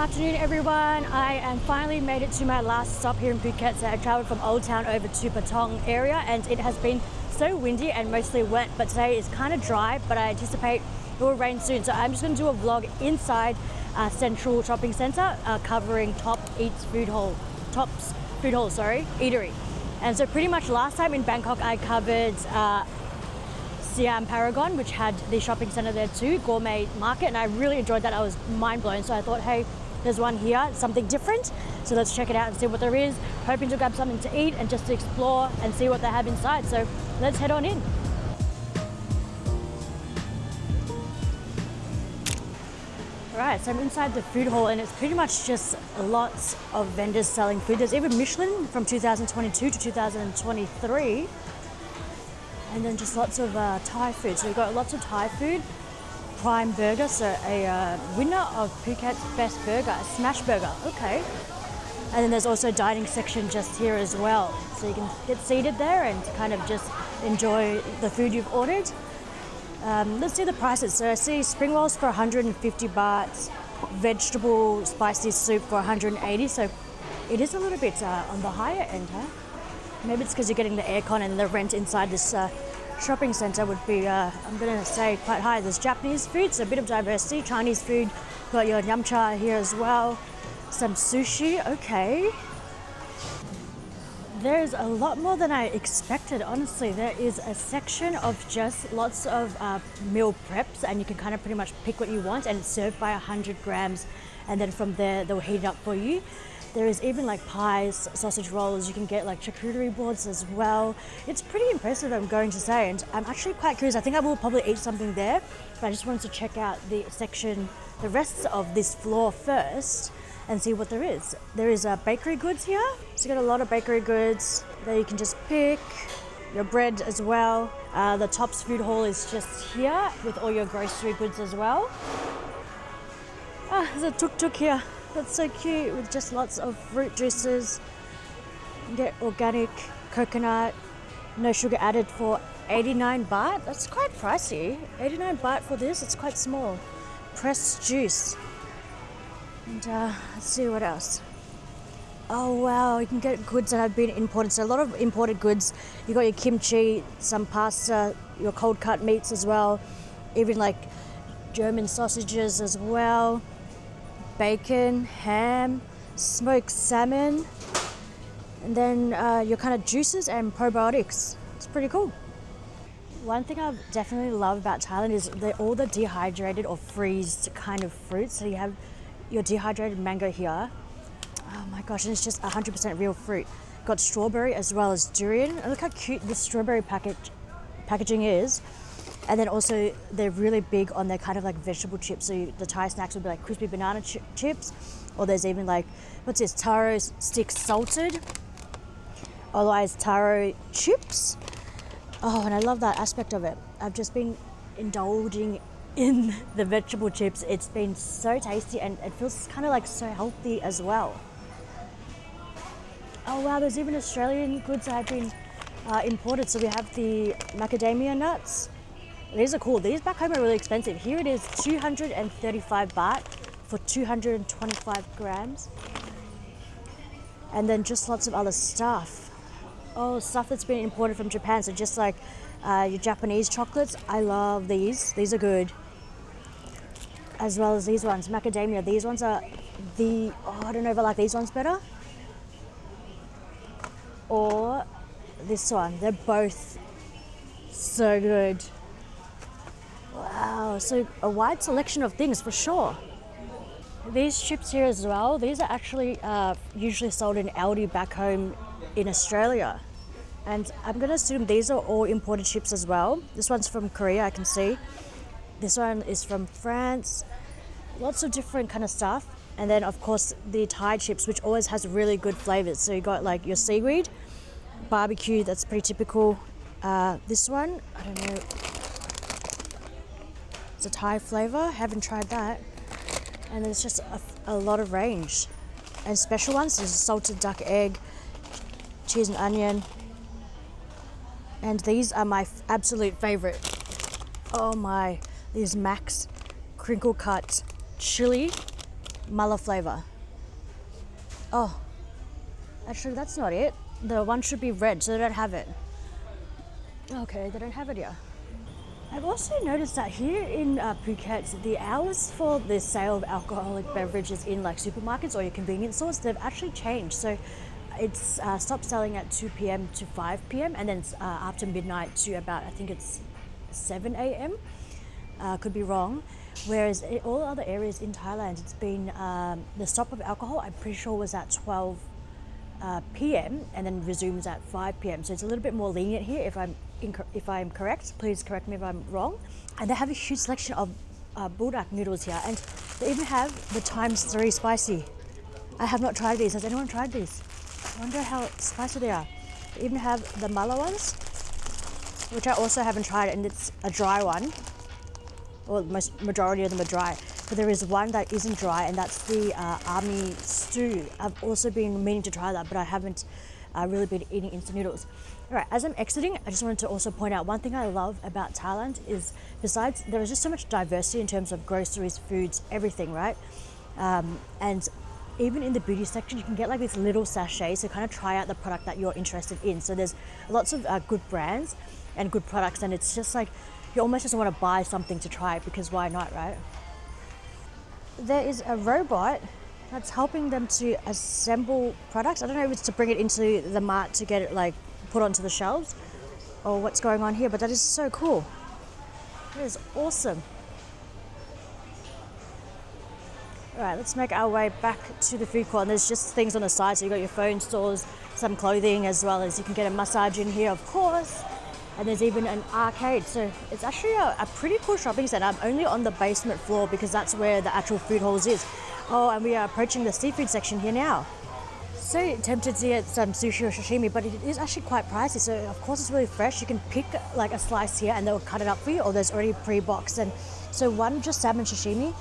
afternoon, everyone. I am finally made it to my last stop here in Phuket. So I traveled from Old Town over to Patong area, and it has been so windy and mostly wet, but today is kind of dry, but I anticipate it will rain soon. So I'm just going to do a vlog inside Central Shopping Centre, covering Tops Food Hall, Eatery. And so pretty much last time in Bangkok I covered Siam Paragon, which had the shopping centre there too, gourmet market, and I really enjoyed that. I was mind blown. So I thought, hey, there's one here, something different, so let's check it out and see what there is. Hoping to grab something to eat and just to explore and see what they have inside. So let's head on in. Alright, so I'm inside the food hall, and it's pretty much just lots of vendors selling food. There's even Michelin from 2022 to 2023. And then just lots of Thai food. So we've got lots of Thai food. Prime Burger, so a winner of Phuket's best burger, a smash burger. Okay. And then there's also a dining section just here as well. So you can get seated there and kind of just enjoy the food you've ordered. Let's see the prices. So I see spring rolls for 150 baht, vegetable spicy soup for 180. So it is a little bit on the higher end, huh? Maybe it's because you're getting the aircon, and the rent inside this shopping centre would be, I'm going to say, quite high. There's Japanese food, so a bit of diversity. Chinese food, got your yum cha here as well. Some sushi, okay. There's a lot more than I expected, honestly. There is a section of just lots of meal preps, and you can kind of pretty much pick what you want, and it's served by 100 grams, and then from there they'll heat it up for you. There is even like pies, sausage rolls, you can get like charcuterie boards as well. It's pretty impressive, I'm going to say, and I'm actually quite curious. I think I will probably eat something there, but I just wanted to check out the section, the rest of this floor first, and see what there is. There is bakery goods here, so you got a lot of bakery goods that you can just pick. Your bread as well. The Tops food hall is just here with all your grocery goods as well. There's a tuk-tuk here. That's so cute, with just lots of fruit juices. You can get organic coconut, no sugar added, for 89 baht. That's quite pricey. 89 baht for this, it's quite small. Pressed juice. And let's see what else. Oh wow, you can get goods that have been imported. So a lot of imported goods. You got your kimchi, some pasta, your cold cut meats as well. Even like German sausages as well. Bacon, ham, smoked salmon, and then your kind of juices and probiotics. It's pretty cool. One thing I definitely love about Thailand is all the dehydrated or freezed kind of fruits. So you have your dehydrated mango here. Oh my gosh, and it's just 100% real fruit. Got strawberry as well as durian. And look how cute this strawberry packaging is. And then also they're really big on their kind of like vegetable chips. So the Thai snacks would be like crispy banana chips, or there's even like, what's this, taro sticks salted, otherwise taro chips. Oh, and I love that aspect of it. I've just been indulging in the vegetable chips. It's been so tasty, and it feels kind of like so healthy as well. Oh wow, there's even Australian goods that have been imported. So we have the macadamia nuts. These are cool. These back home are really expensive. Here it is 235 baht for 225 grams. And then just lots of other stuff. Oh, stuff that's been imported from Japan. So just like your Japanese chocolates. I love these. These are good. As well as these ones, macadamia. These ones are I don't know if I like these ones better, or this one. They're both so good. Wow, so a wide selection of things for sure. These chips here as well, these are actually usually sold in Aldi back home in Australia. And I'm going to assume these are all imported chips as well. This one's from Korea, I can see. This one is from France. Lots of different kind of stuff. And then of course the Thai chips, which always has really good flavors. So you got like your seaweed, barbecue, that's pretty typical. This one, I don't know. It's a Thai flavor, haven't tried that. And there's just a lot of range. And special ones, there's salted duck egg, cheese and onion. And these are my absolute favorite. Oh my, these Max crinkle cut chili Mala flavor. Oh, actually that's not it. The one should be red, so they don't have it. Okay, they don't have it here. I've also noticed that here in Phuket, the hours for the sale of alcoholic beverages in like supermarkets or your convenience stores, they've actually changed. So it's stopped selling at 2 p.m. to 5 p.m. and then it's after midnight to about, I think it's 7 a.m. Could be wrong. Whereas in all other areas in Thailand, it's been the stop of alcohol, I'm pretty sure was at 12 p.m. and then resumes at 5 p.m. So it's a little bit more lenient here if I'm correct. Please correct me if I'm wrong. And they have a huge selection of buldak noodles here, and they even have the ×3 spicy. I have not tried these. Has anyone tried these? I wonder how spicy they are. They even have the mala ones, which I also haven't tried, and it's a dry one. Well, majority of them are dry. But there is one that isn't dry, and that's the army stew. I've also been meaning to try that, but I haven't really been eating instant noodles. All right, as I'm exiting, I just wanted to also point out one thing I love about Thailand is, besides, there is just so much diversity in terms of groceries, foods, everything, right? And even in the beauty section, you can get like these little sachets to kind of try out the product that you're interested in. So there's lots of good brands and good products, and it's just like, you almost just want to buy something to try because why not, right? There is a robot that's helping them to assemble products. I don't know if it's to bring it into the mart to get it like put onto the shelves or what's going on here, but that is so cool. It is awesome. All right, let's make our way back to the food court. And there's just things on the side. So you've got your phone stores, some clothing, as well as you can get a massage in here, of course. And there's even an arcade. So it's actually a pretty cool shopping center. I'm only on the basement floor because that's where the actual food halls is. Oh, and we are approaching the seafood section here now. So tempted to get some sushi or sashimi, but it is actually quite pricey. So of course it's really fresh. You can pick like a slice here and they'll cut it up for you, or there's already pre-boxed. And so one just salmon sashimi,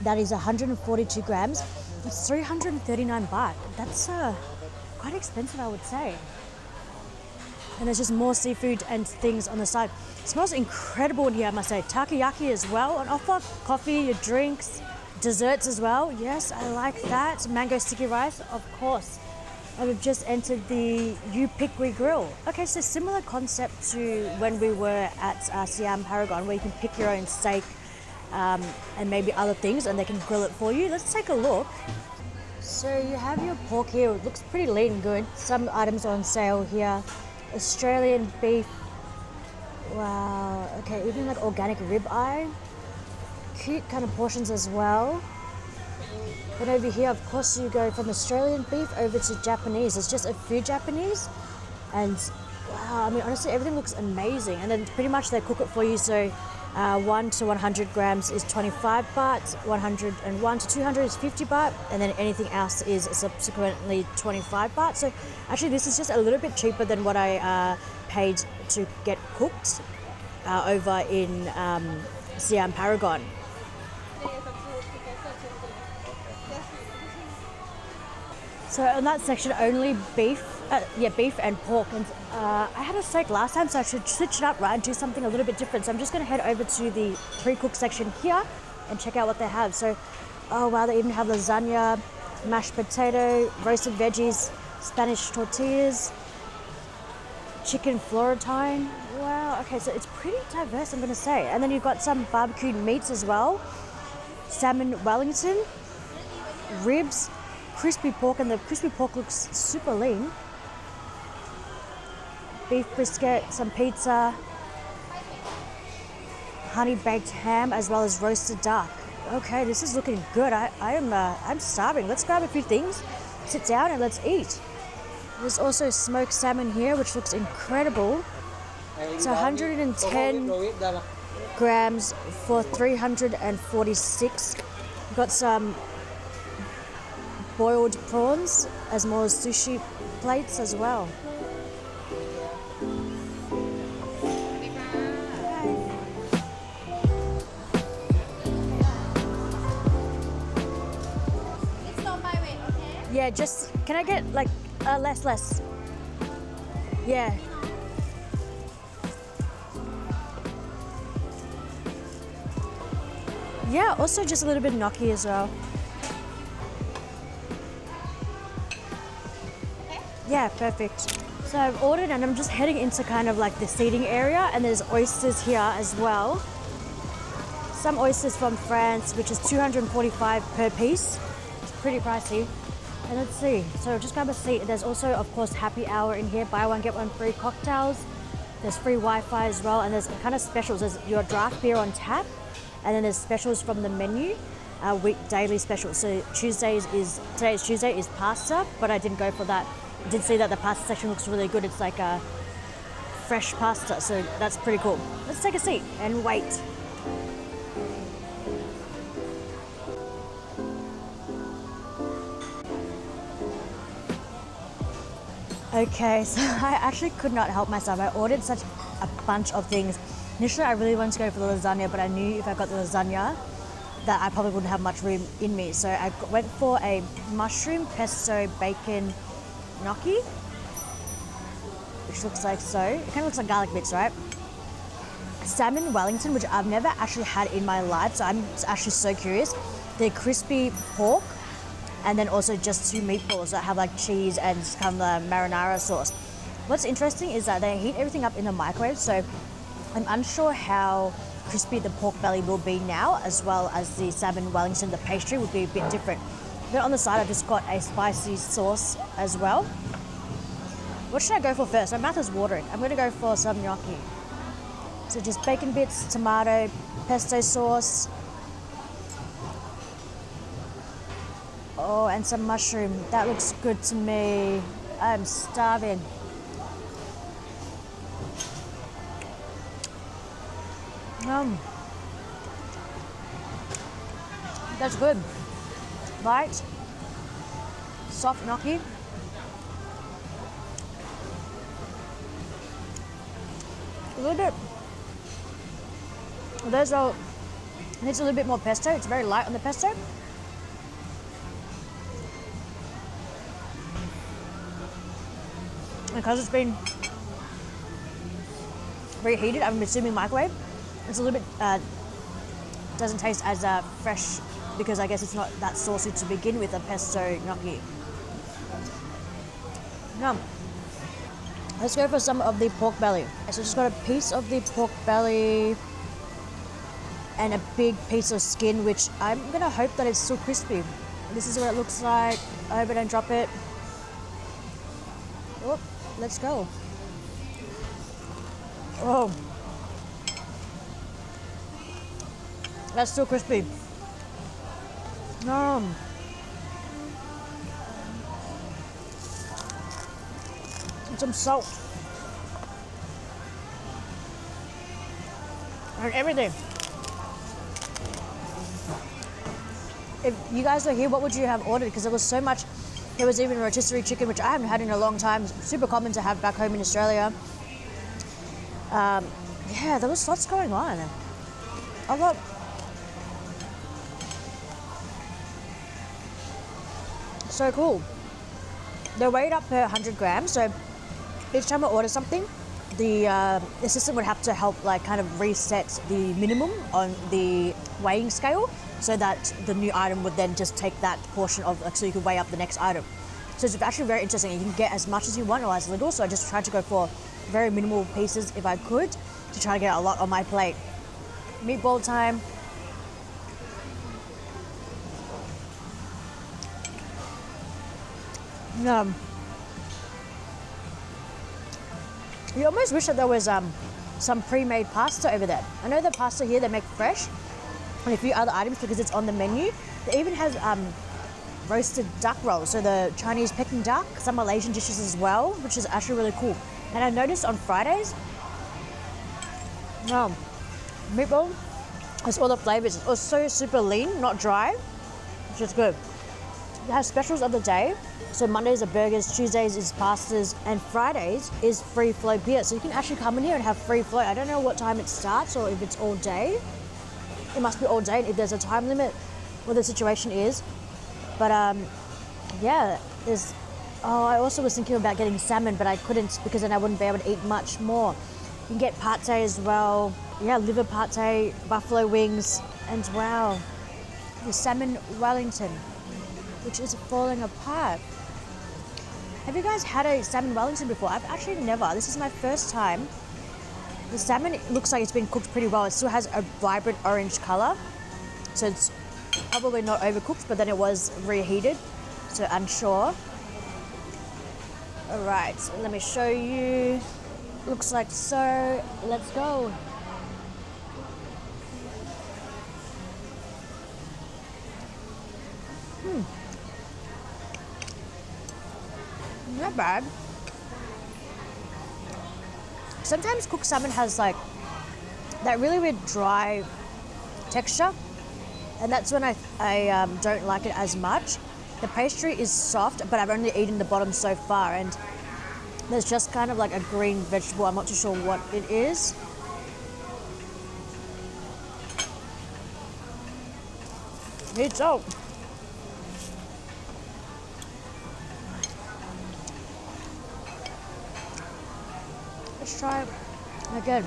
that is 142 grams. It's 339 baht. That's quite expensive, I would say. And there's just more seafood and things on the side. It smells incredible in here, I must say. Takoyaki as well on offer. Coffee, your drinks, desserts as well. Yes, I like that. Mango sticky rice, of course. And we've just entered the You Pick We Grill. Okay, so similar concept to when we were at Siam Paragon, where you can pick your own steak and maybe other things, and they can grill it for you. Let's take a look. So you have your pork here. It looks pretty lean and good. Some items are on sale here. Australian beef. Wow. Okay, even like organic ribeye. Cute kind of portions as well. But over here, of course, you go from Australian beef over to Japanese. It's just a few Japanese. And wow, I mean, honestly, everything looks amazing. And then pretty much they cook it for you. So 1 to 100 grams is 25 baht, 101 to 200 is 50 baht, and then anything else is subsequently 25 baht. So actually this is just a little bit cheaper than what I paid to get cooked over in Siam Paragon. So in that section only beef and pork, and I had a steak last time, so I should switch it up, right, and do something a little bit different. So I'm just going to head over to the pre-cooked section here and check out what they have. So, oh wow, they even have lasagna, mashed potato, roasted veggies, Spanish tortillas, chicken florentine. Wow, okay, so it's pretty diverse, I'm going to say. And then you've got some barbecued meats as well, salmon Wellington, ribs, crispy pork, and the crispy pork looks super lean. Beef brisket, some pizza, honey baked ham, as well as roasted duck. Okay, this is looking good. I'm starving. Let's grab a few things, sit down, and let's eat. There's also smoked salmon here, which looks incredible. It's 110 grams for 346. We've got some boiled prawns, as well as sushi plates as well. Yeah, just, can I get like less? Yeah. Yeah, also just a little bit gnocchi as well. Yeah, perfect. So I've ordered and I'm just heading into kind of like the seating area, and there's oysters here as well. Some oysters from France, which is 245 per piece. It's pretty pricey. And let's see, so just grab a seat. There's also, of course, happy hour in here. Buy one, get one free cocktails. There's free Wi-Fi as well, and there's kind of specials. There's your draft beer on tap, and then there's specials from the menu. Week daily specials. So today's Tuesday is pasta, but I didn't go for that. I did see that the pasta section looks really good. It's like a fresh pasta, so that's pretty cool. Let's take a seat and wait. Okay, so I actually could not help myself. I ordered such a bunch of things. Initially, I really wanted to go for the lasagna, but I knew if I got the lasagna, that I probably wouldn't have much room in me. So I went for a mushroom pesto bacon gnocchi, which looks like so. It kind of looks like garlic bits, right? Salmon Wellington, which I've never actually had in my life, so I'm actually so curious. They're crispy pork, and then also just 2 meatballs that have like cheese and kind of the marinara sauce. What's interesting is that they heat everything up in the microwave, so I'm unsure how crispy the pork belly will be now, as well as the salmon Wellington, the pastry would be a bit different. Then on the side, I've just got a spicy sauce as well. What should I go for first? My mouth is watering. I'm going to go for some gnocchi. So just bacon bits, tomato, pesto sauce. Oh, and some mushroom. That looks good to me. I'm starving. That's good. Light, soft gnocchi. A little bit. There's a. It needs a little bit more pesto. It's very light on the pesto. Because it's been reheated, I'm assuming microwave. It's a little bit, doesn't taste as fresh, because I guess it's not that saucy to begin with, a pesto gnocchi. Yum. Let's go for some of the pork belly. So just got a piece of the pork belly and a big piece of skin, which I'm gonna hope that it's still crispy. This is what it looks like. I hope I don't drop it. Oh, let's go. Oh. That's still crispy. And some salt. And everything. If you guys are here, what would you have ordered? Because there was so much. There was even rotisserie chicken, which I haven't had in a long time. Super common to have back home in Australia. Yeah, there was lots going on. A lot. So cool. They're weighed up per 100 grams. So each time I order something, the assistant would have to help like kind of reset the minimum on the weighing scale, so that the new item would then just take that portion of, like, so you could weigh up the next item. So it's actually very interesting. You can get as much as you want or as little. So I just tried to go for very minimal pieces if I could, to try to get a lot on my plate. Meatball time. You almost wish that there was some pre-made pasta over there. I know the pasta here they make fresh, and a few other items because it's on the menu. It even has roasted duck rolls, so the Chinese Peking duck, some Malaysian dishes as well, which is actually really cool. And I noticed on Fridays, meatball has all the flavors. It's also super lean, not dry, which is good. They have specials of the day. So Mondays are burgers, Tuesdays is pastas, and Fridays is free flow beer. So you can actually come in here and have free flow. I don't know what time it starts or if it's all day. It must be all day, and if there's a time limit, what the situation is. But yeah, there's. Oh, I also was thinking about getting salmon, but I couldn't because then I wouldn't be able to eat much more. You can get pate as well. Yeah, liver pate, buffalo wings, and wow, the salmon Wellington, which is falling apart. Have you guys had a salmon Wellington before? I've actually never. This is my first time. The salmon looks like it's been cooked pretty well. It still has a vibrant orange color. So it's probably not overcooked, but then it was reheated. So unsure. All right, so let me show you. Looks like so. Let's go. Not bad. Sometimes cooked salmon has like that really weird dry texture, and that's when I don't like it as much. The pastry is soft, but I've only eaten the bottom so far, and there's just kind of like a green vegetable. I'm not too sure what it is. It's out. Let's try it again.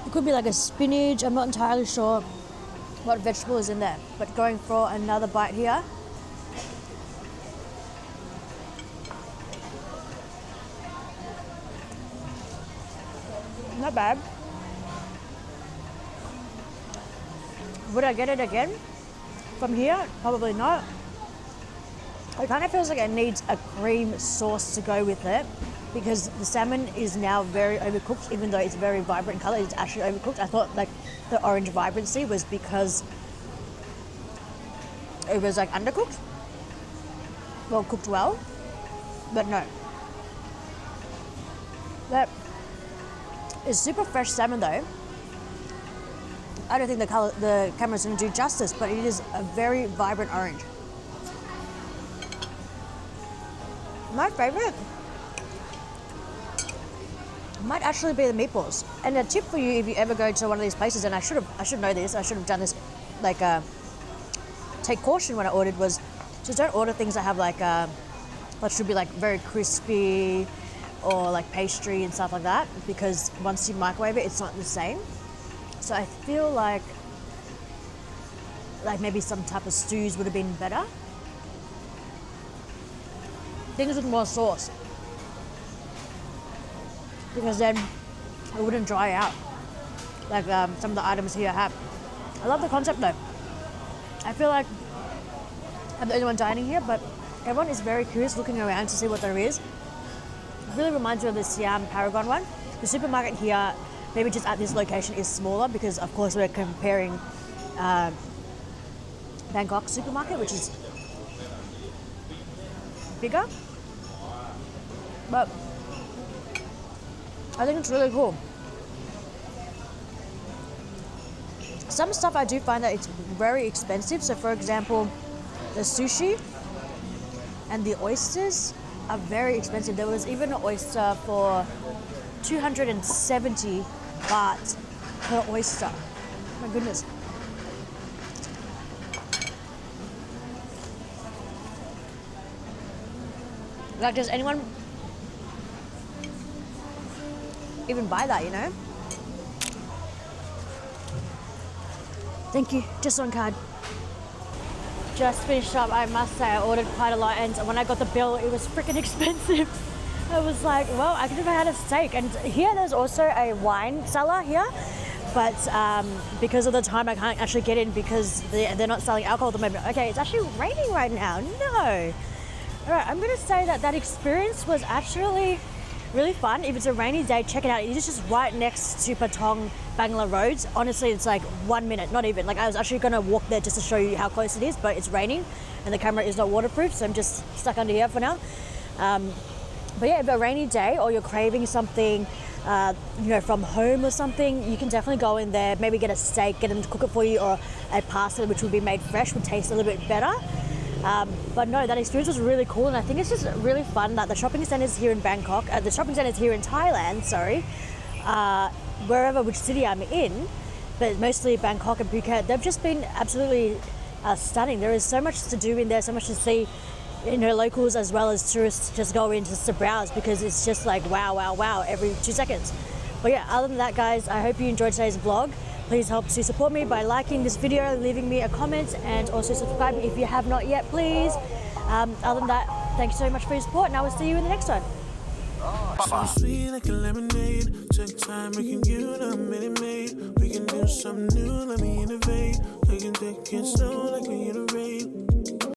It could be like a spinach. I'm not entirely sure what vegetable is in there, but going for another bite here. Not bad. Would I get it again from here? Probably not. It kind of feels like it needs a cream sauce to go with it, because the salmon is now very overcooked. Even though it's very vibrant in color, it's actually overcooked. I thought like the orange vibrancy was because it was like undercooked, well cooked well, but no. That is super fresh salmon though. I don't think the camera's going to do justice, but it is a very vibrant orange. My favorite might actually be the meatballs. And a tip for you, if you ever go to one of these places, and I should know this, I should have done this, like take caution when I ordered, was just don't order things that have like that should be like very crispy or like pastry and stuff like that, because once you microwave it, it's not the same. So I feel like maybe some type of stews would have been better. Things with more sauce, because then it wouldn't dry out like some of the items here have. I love the concept though. I feel like I'm the only one dining here, but everyone is very curious looking around to see what there is. It really reminds me of the Siam Paragon one. The supermarket here, maybe just at this location, is smaller because of course we're comparing Bangkok supermarket, which is bigger. But I think it's really cool. Some stuff I do find that it's very expensive. So for example, the sushi and the oysters are very expensive. There was even an oyster for 270 baht per oyster. My goodness. Like, does anyone even buy that, you know? Thank you, just on card. Just finished up, I must say, I ordered quite a lot, and when I got the bill, it was freaking expensive. I was like, well, I could have had a steak. And here there's also a wine cellar here, but because of the time I can't actually get in because they're not selling alcohol at the moment. Okay, it's actually raining right now, no. All right, I'm gonna say that experience was actually really fun. If it's a rainy day, check it out. It is just right next to Patong Bangla roads. Honestly, it's like 1 minute, not even. Like, I was actually gonna walk there just to show you how close it is, but it's raining and the camera is not waterproof, so I'm just stuck under here for now. But yeah, if a rainy day or you're craving something, from home or something, you can definitely go in there, maybe get a steak, get them to cook it for you, or a pasta which will be made fresh, would taste a little bit better. But no, that experience was really cool, and I think it's just really fun that the shopping centres here in Bangkok, the shopping centres here in Thailand, which city I'm in, but mostly Bangkok and Phuket, they've just been absolutely stunning. There is so much to do in there, so much to see. Locals as well as tourists just go in just to browse, because it's just like wow every 2 seconds. But yeah, other than that, guys, I hope you enjoyed today's vlog. Please help to support me by liking this video, leaving me a comment, and also subscribe if you have not yet, please. Other than that, Thank you so much for your support, and I will see you in the next one. So sweet like a lemonade. Take time, we can give it a minute, mate. We can do something new, let me innovate. We can take it slow like we iterate.